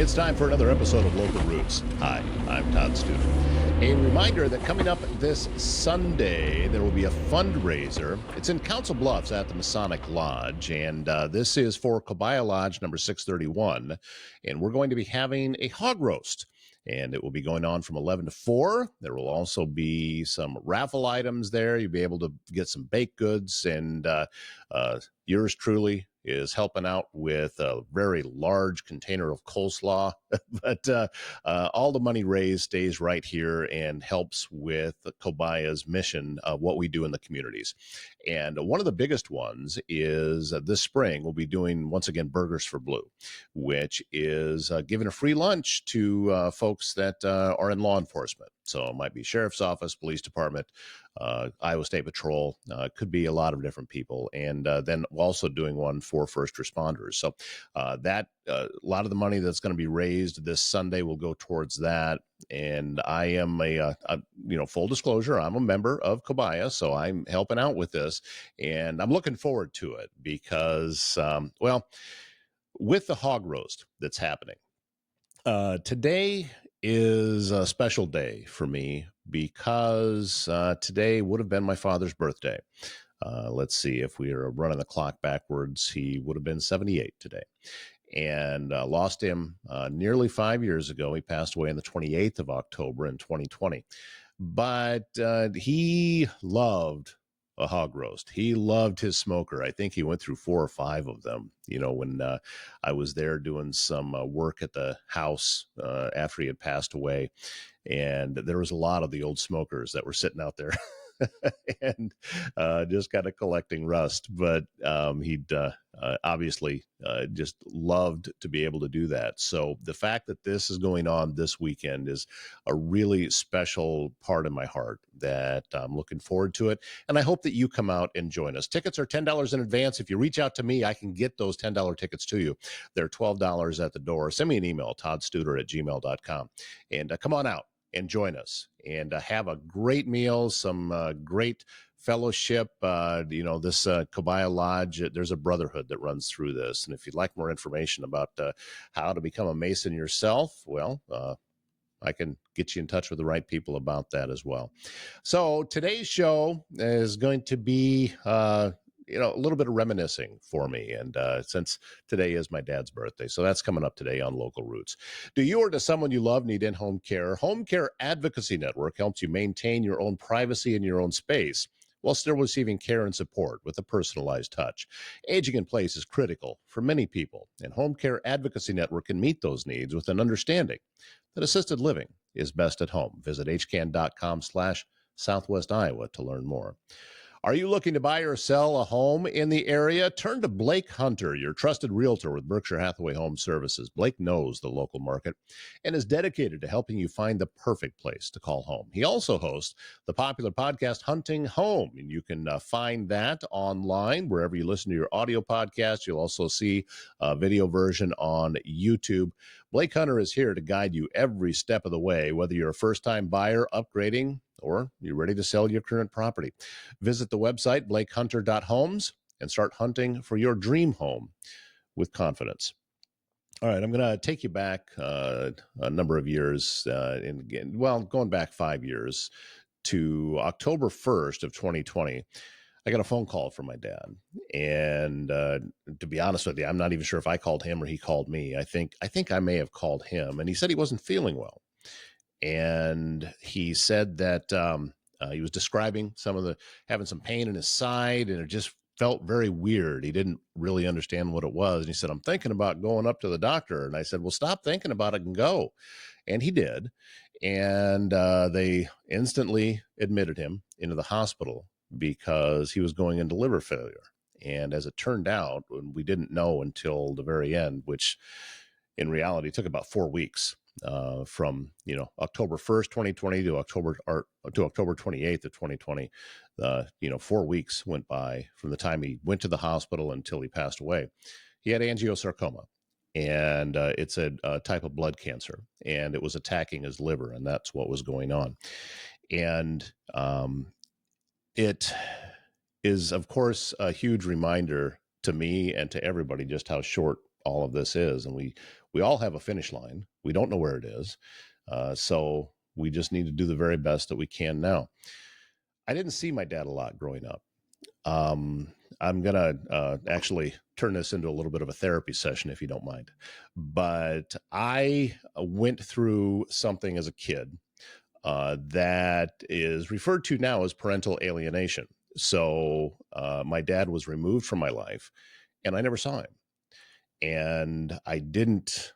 It's time for another episode of Local Roots. Hi, I'm Todd Student. A reminder that coming up this Sunday, there will be a fundraiser. It's in Council Bluffs at the Masonic Lodge, and this is for Cobia Lodge number 631, and we're going to be having a hog roast, and it will be going on from 11 to 4. There will also be some raffle items there. You'll be able to get some baked goods, and yours truly is helping out with a very large container of coleslaw. But all the money raised stays right here and helps with Cobia's mission of what we do in the communities. And one of the biggest ones is this spring, we'll be doing, once again, Burgers for Blue, which is giving a free lunch to folks that are in law enforcement. So it might be sheriff's office, police department, Iowa State Patrol, could be a lot of different people. And then also doing one for first responders. So that a lot of the money that's going to be raised this Sunday will go towards that. And I am full disclosure, I'm a member of Cobia, so I'm helping out with this, and I'm looking forward to it because, with the hog roast that's happening, today is a special day for me because today would have been my father's birthday. Let's see, if we are running the clock backwards, he would have been 78 today. And lost him nearly 5 years ago. He passed away on the 28th of October in 2020. But he loved a hog roast. He loved his smoker. I think he went through 4 or 5 of them, when I was there doing some work at the house after he had passed away. And there was a lot of the old smokers that were sitting out there and just kind of collecting rust. But he'd obviously just loved to be able to do that. So the fact that this is going on this weekend is a really special part of my heart that I'm looking forward to it. And I hope that you come out and join us. Tickets are $10 in advance. If you reach out to me, I can get those $10 tickets to you. They're $12 at the door. Send me an email, toddstuder@gmail.com. And come on out and join us and have a great meal, some great fellowship. This Cobia Lodge, there's a brotherhood that runs through this. And if you'd like more information about how to become a Mason yourself, I can get you in touch with the right people about that as well. So today's show is going to be a little bit of reminiscing for me. And since today is my dad's birthday, so that's coming up today on Local Roots. Do you or does someone you love need in-home care? Home Care Advocacy Network helps you maintain your own privacy in your own space while still receiving care and support with a personalized touch. Aging in place is critical for many people, and Home Care Advocacy Network can meet those needs with an understanding that assisted living is best at home. Visit hcan.com/Southwest Iowa to learn more. Are you looking to buy or sell a home in the area? Turn to Blake Hunter, your trusted realtor with Berkshire Hathaway Home Services. Blake knows the local market and is dedicated to helping you find the perfect place to call home. He also hosts the popular podcast Hunting Home, and you can find that online wherever you listen to your audio podcast. You'll also see a video version on YouTube. Blake Hunter is here to guide you every step of the way, whether you're a first-time buyer, upgrading, or you're ready to sell your current property. Visit the website, blakehunter.homes, and start hunting for your dream home with confidence. All right, I'm going to take you back a number of years, going back 5 years to October 1st of 2020. I got a phone call from my dad, and to be honest with you, I'm not even sure if I called him or he called me. I think I may have called him, and he said he wasn't feeling well. And he said that he was describing having some pain in his side, and it just felt very weird. He didn't really understand what it was. And he said, I'm thinking about going up to the doctor. And I said, well, stop thinking about it and go. And he did. And they instantly admitted him into the hospital because he was going into liver failure. And as it turned out, we didn't know until the very end, which in reality took about 4 weeks. From October 1st, 2020 to October 28th of 2020, 4 weeks went by from the time he went to the hospital until he passed away. He had angiosarcoma, and it's a type of blood cancer, and it was attacking his liver, and that's what was going on. And it is, of course, a huge reminder to me and to everybody just how short all of this is. And we all have a finish line. We don't know where it is. So we just need to do the very best that we can now. I didn't see my dad a lot growing up. I'm going to actually turn this into a little bit of a therapy session, if you don't mind. But I went through something as a kid that is referred to now as parental alienation. So my dad was removed from my life, and I never saw him. And I didn't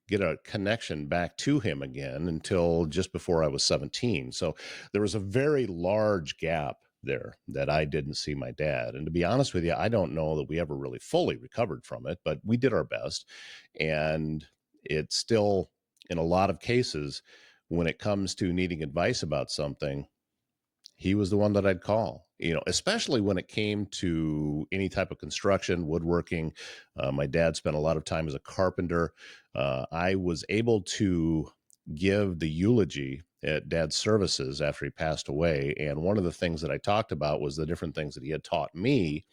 get a connection back to him again until just before I was 17. So there was a very large gap there that I didn't see my dad. And to be honest with you, I don't know that we ever really fully recovered from it, but we did our best. And it's still, in a lot of cases, when it comes to needing advice about something, he was the one that I'd call, especially when it came to any type of construction, woodworking. My dad spent a lot of time as a carpenter. I was able to give the eulogy at Dad's services after he passed away. And one of the things that I talked about was the different things that he had taught me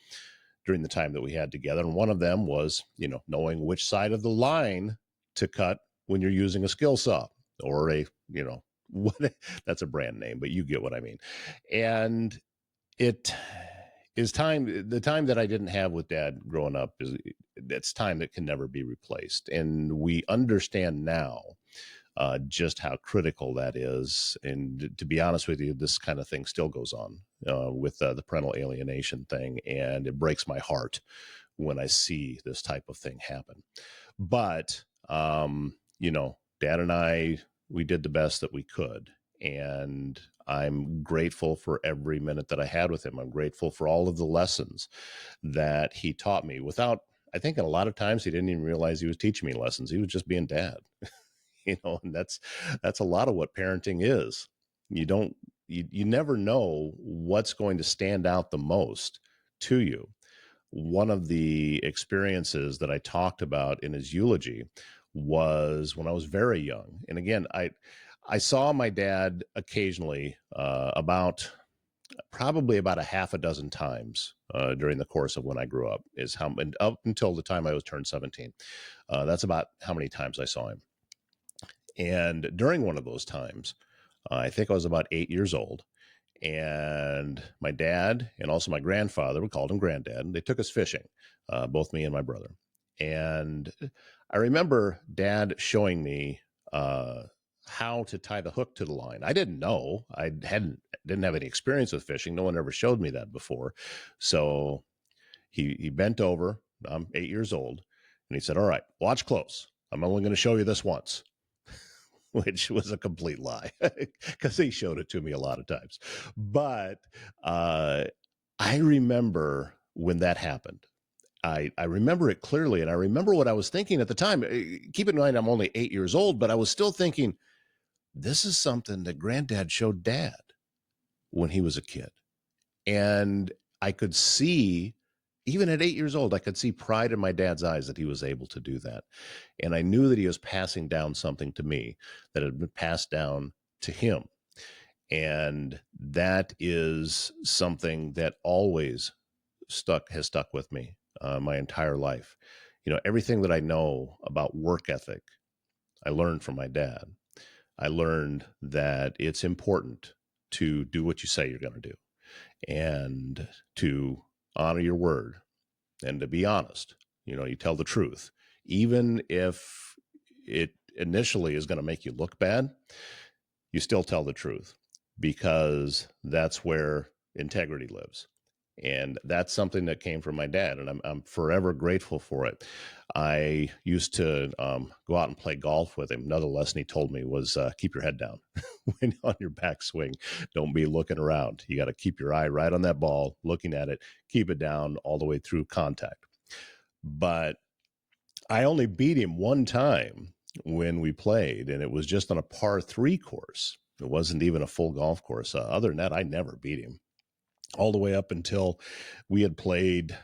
during the time that we had together. And one of them was, knowing which side of the line to cut when you're using a skill saw or what, that's a brand name, but you get what I mean. And it is the time that I didn't have with Dad growing up it's time that can never be replaced. And we understand now just how critical that is. And to be honest with you, this kind of thing still goes on with the parental alienation thing. And it breaks my heart when I see this type of thing happen. But, Dad and I, we did the best that we could. And I'm grateful for every minute that I had with him. I'm grateful for all of the lessons that he taught me I think a lot of times he didn't even realize he was teaching me lessons. He was just being dad, and that's a lot of what parenting is. You never know what's going to stand out the most to you. One of the experiences that I talked about in his eulogy was when I was very young. And again, I saw my dad occasionally probably about a half a dozen times during the course of when I grew up, and up until the time I was turned 17. That's about how many times I saw him. And during one of those times, I think I was about 8 years old. And my dad and also my grandfather, we called him Granddad, they took us fishing, both me and my brother. And I remember Dad showing me how to tie the hook to the line. I didn't know. I didn't have any experience with fishing. No one ever showed me that before. So he bent over. I'm 8 years old. And he said, "All right, watch close. I'm only going to show you this once." Which was a complete lie because he showed it to me a lot of times. But I remember when that happened. I remember it clearly, and I remember what I was thinking at the time. Keep in mind, I'm only 8 years old, but I was still thinking, this is something that Granddad showed Dad when he was a kid. And I could see, even at 8 years old, I could see pride in my dad's eyes that he was able to do that. And I knew that he was passing down something to me that had been passed down to him. And that is something that always has stuck with me my entire life. Everything that I know about work ethic, I learned from my dad. I learned that it's important to do what you say you're going to do and to honor your word and to be honest. You tell the truth, even if it initially is going to make you look bad, you still tell the truth because that's where integrity lives. And that's something that came from my dad, and I'm forever grateful for it. I used to go out and play golf with him. Another lesson he told me was keep your head down when on your backswing. Don't be looking around. You got to keep your eye right on that ball, looking at it, keep it down all the way through contact. But I only beat him one time when we played, and it was just on a par 3 course. It wasn't even a full golf course. Other than that, I never beat him. All the way up until we had played,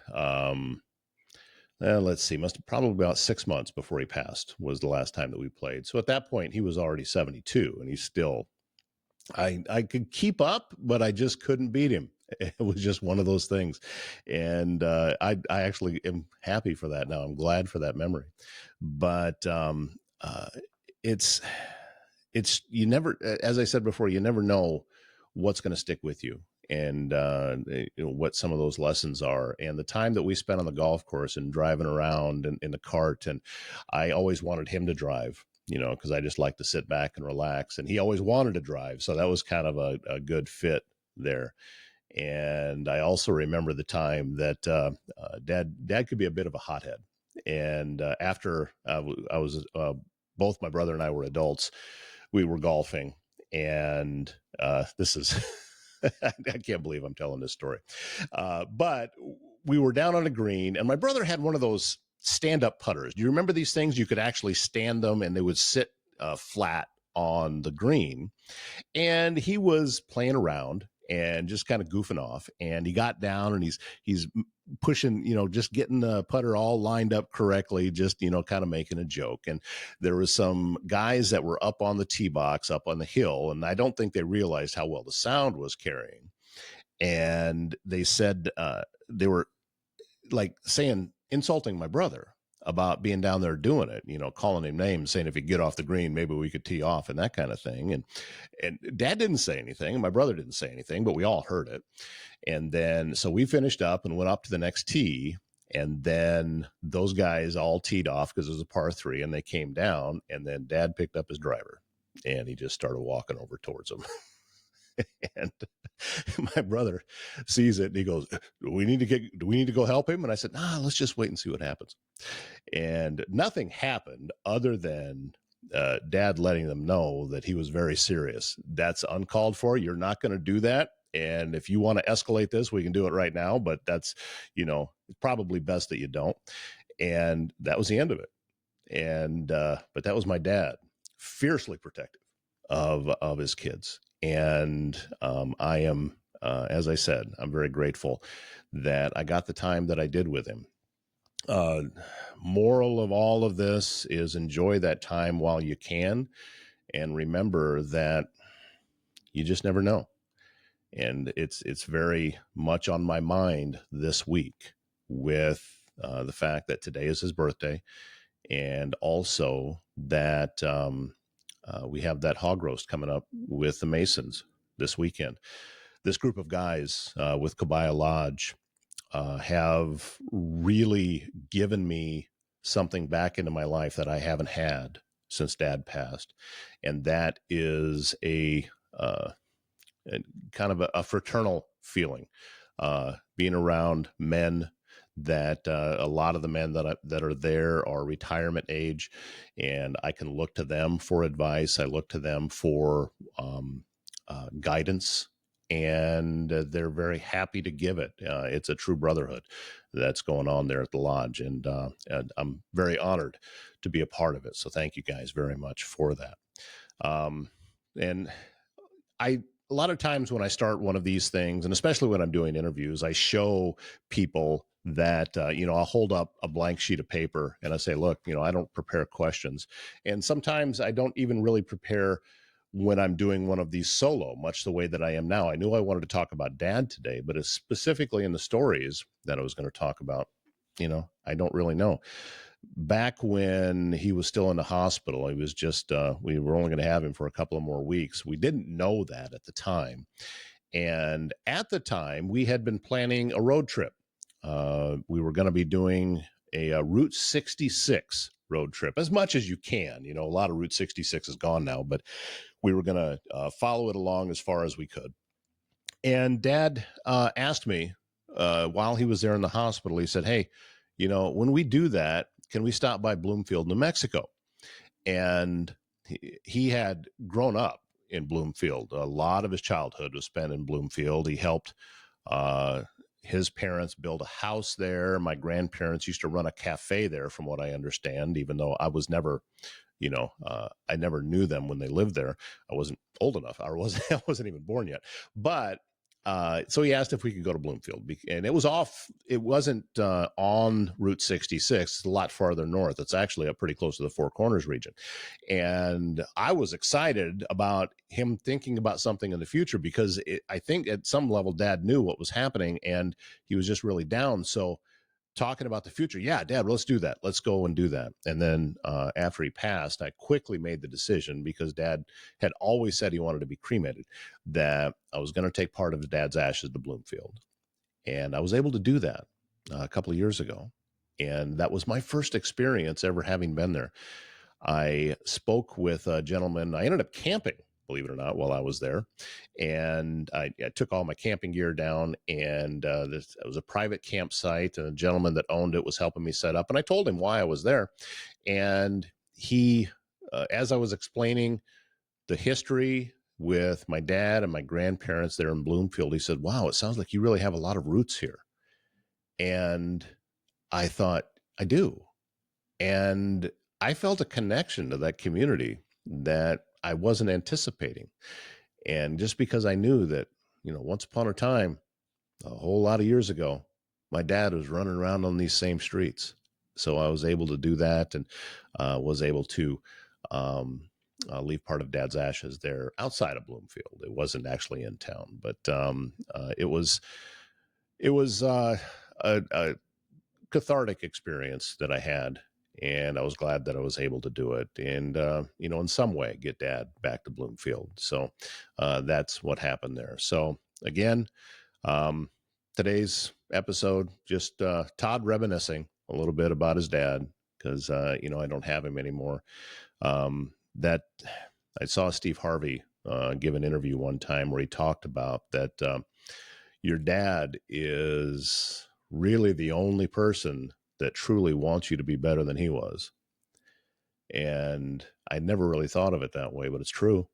let's see, must have probably about 6 months before he passed was the last time that we played. So at that point, he was already 72, and he's still, I could keep up, but I just couldn't beat him. It was just one of those things. And I actually am happy for that now. I'm glad for that memory. But it's, you never, as I said before, you never know what's going to stick with you, and what some of those lessons are. And the time that we spent on the golf course and driving around in the cart, and I always wanted him to drive, because I just like to sit back and relax, and he always wanted to drive. So that was kind of a good fit there. And I also remember the time that dad could be a bit of a hothead. And after I was both my brother and I were adults, we were golfing, and this is I can't believe I'm telling this story, but we were down on a green, and my brother had one of those stand-up putters. Do you remember these things? You could actually stand them, and they would sit flat on the green. And he was playing around and just kind of goofing off, and he got down, and he's pushing, just getting the putter all lined up correctly, just kind of making a joke. And there was some guys that were up on the tee box up on the hill, and I don't think they realized how well the sound was carrying. And they said they were like insulting my brother about being down there doing it, calling him names, saying if you get off the green, maybe we could tee off, and that kind of thing. And dad didn't say anything, and my brother didn't say anything, but we all heard it. And then, so we finished up and went up to the next tee. And then those guys all teed off because it was a par 3, and they came down, and then dad picked up his driver and he just started walking over towards them. And my brother sees it, and he goes, do we need to go help him? And I said, nah, let's just wait and see what happens. And nothing happened other than dad letting them know that he was very serious. That's uncalled for. You're not going to do that. And if you want to escalate this, we can do it right now. But that's, it's probably best that you don't. And that was the end of it. And but that was my dad, fiercely protective of his kids. And I am, as I said, I'm very grateful that I got the time that I did with him. Moral of all of this is enjoy that time while you can, and remember that you just never know. And it's very much on my mind this week with the fact that today is his birthday, and also that we have that hog roast coming up with the Masons this weekend. This group of guys with Cobia Lodge have really given me something back into my life that I haven't had since dad passed. And that is a kind of a fraternal feeling, being around men that a lot of the men that are there are retirement age, and I can look to them for advice. I look to them for guidance, and they're very happy to give it. It's a true brotherhood that's going on there at the lodge, and I'm very honored to be a part of it. So thank you guys very much for that. And a lot of times when I start one of these things, and especially when I'm doing interviews, I show people that, I'll hold up a blank sheet of paper and I say, look, I don't prepare questions. And sometimes I don't even really prepare when I'm doing one of these solo, much the way that I am now. I knew I wanted to talk about dad today, but it's specifically in the stories that I was going to talk about, I don't really know. Back when he was still in the hospital, he was just, we were only going to have him for a couple of more weeks. We didn't know that at the time. And at the time, we had been planning a road trip. We were going to be doing a Route 66 road trip, as much as you can. A lot of Route 66 is gone now, but we were going to follow it along as far as we could. And dad asked me while he was there in the hospital, he said, hey, when we do that, can we stop by Bloomfield, New Mexico? And he had grown up in Bloomfield. A lot of his childhood was spent in Bloomfield. He helped his parents build a house there. My grandparents used to run a cafe there, from what I understand, even though I was never, I never knew them when they lived there. I wasn't old enough. I wasn't even born yet. But So he asked if we could go to Bloomfield, and it wasn't on Route 66. It's a lot farther north. It's actually up pretty close to the Four Corners region. And I was excited about him thinking about something in the future because I think at some level Dad knew what was happening and he was just really down. So talking about the future, yeah, Dad, let's do that. Let's go and do that. And then after he passed, I quickly made the decision, because Dad had always said he wanted to be cremated, that I was going to take part of Dad's ashes to Bloomfield. And I was able to do that a couple of years ago. And that was my first experience ever having been there. I spoke with a gentleman. I ended up camping, believe it or not, while I was there. And I took all my camping gear down, and it was a private campsite, and a gentleman that owned it was helping me set up. And I told him why I was there. And he, as I was explaining the history with my dad and my grandparents there in Bloomfield, he said, "Wow, it sounds like you really have a lot of roots here." And I thought, I do. And I felt a connection to that community that I wasn't anticipating. And just because I knew that, once upon a time, a whole lot of years ago, my dad was running around on these same streets. So I was able to do that, and was able to leave part of Dad's ashes there outside of Bloomfield. It wasn't actually in town, but it was a cathartic experience that I had, and I was glad that I was able to do it, and in some way get Dad back to Bloomfield. So that's what happened there. So again, today's episode, just Todd reminiscing a little bit about his dad, because I don't have him anymore. That I saw Steve Harvey give an interview one time where he talked about that your dad is really the only person that truly wants you to be better than he was. And I never really thought of it that way, but it's true.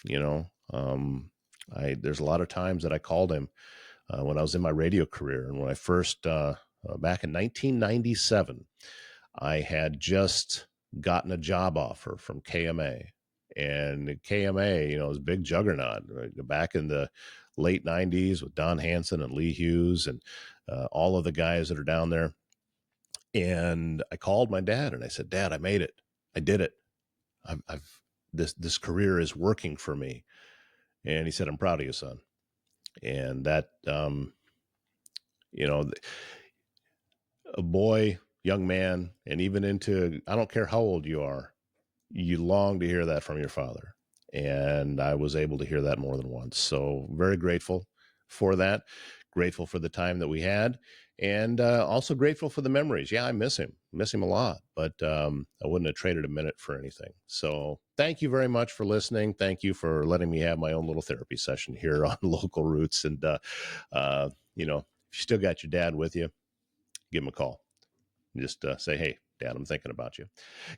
There's a lot of times that I called him when I was in my radio career. And when I first, back in 1997, I had just gotten a job offer from KMA. And KMA, was a big juggernaut back in the late 90s with Don Hanson and Lee Hughes and all of the guys that are down there. And I called my dad and I said, "Dad, I made it. I did it. This career is working for me." And he said, "I'm proud of you, son." And that, a boy, young man, and even into, I don't care how old you are, you long to hear that from your father. And I was able to hear that more than once. So very grateful for that. Grateful for the time that we had, and also grateful for the memories. Yeah, I miss him a lot, but I wouldn't have traded a minute for anything. So thank you very much for listening. Thank you for letting me have my own little therapy session here on Local Roots. And, if you still got your dad with you, give him a call. Just say, "Hey, Dad, I'm thinking about you."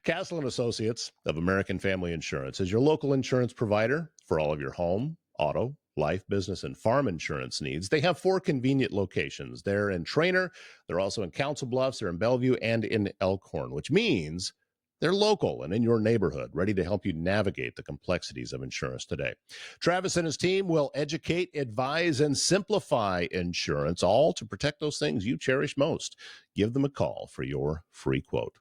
Castle and Associates of American Family Insurance is your local insurance provider for all of your home, auto, life, business, and farm insurance needs. They have 4 convenient locations. They're in Trainer, they're also in Council Bluffs, they're in Bellevue, and in Elkhorn, which means they're local and in your neighborhood, ready to help you navigate the complexities of insurance today. Travis and his team will educate, advise, and simplify insurance, all to protect those things you cherish most. Give them a call for your free quote.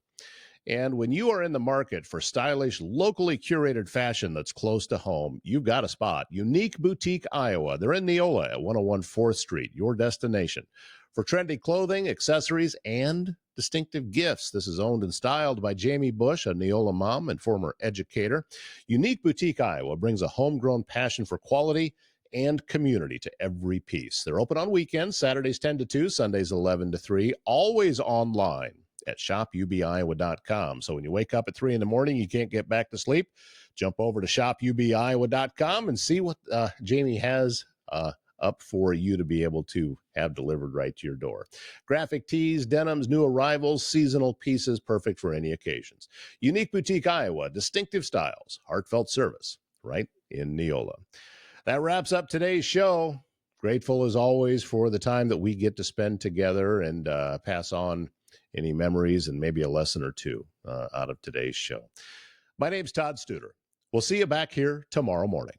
And when you are in the market for stylish, locally curated fashion that's close to home, you've got a spot. Unique Boutique Iowa. They're in Neola at 101 4th Street, your destination for trendy clothing, accessories, and distinctive gifts. This is owned and styled by Jamie Bush, a Neola mom and former educator. Unique Boutique Iowa brings a homegrown passion for quality and community to every piece. They're open on weekends, Saturdays 10 to 2, Sundays 11 to 3, always online at shopubiowa.com. So when you wake up at 3 in the morning, you can't get back to sleep, jump over to shopubiowa.com and see what Jamie has up for you to be able to have delivered right to your door. Graphic tees, denims, new arrivals, seasonal pieces, perfect for any occasions. Unique Boutique Iowa, distinctive styles, heartfelt service, right in Neola. That wraps up today's show. Grateful as always for the time that we get to spend together and pass on any memories and maybe a lesson or two out of today's show. My name's Todd Studer. We'll see you back here tomorrow morning.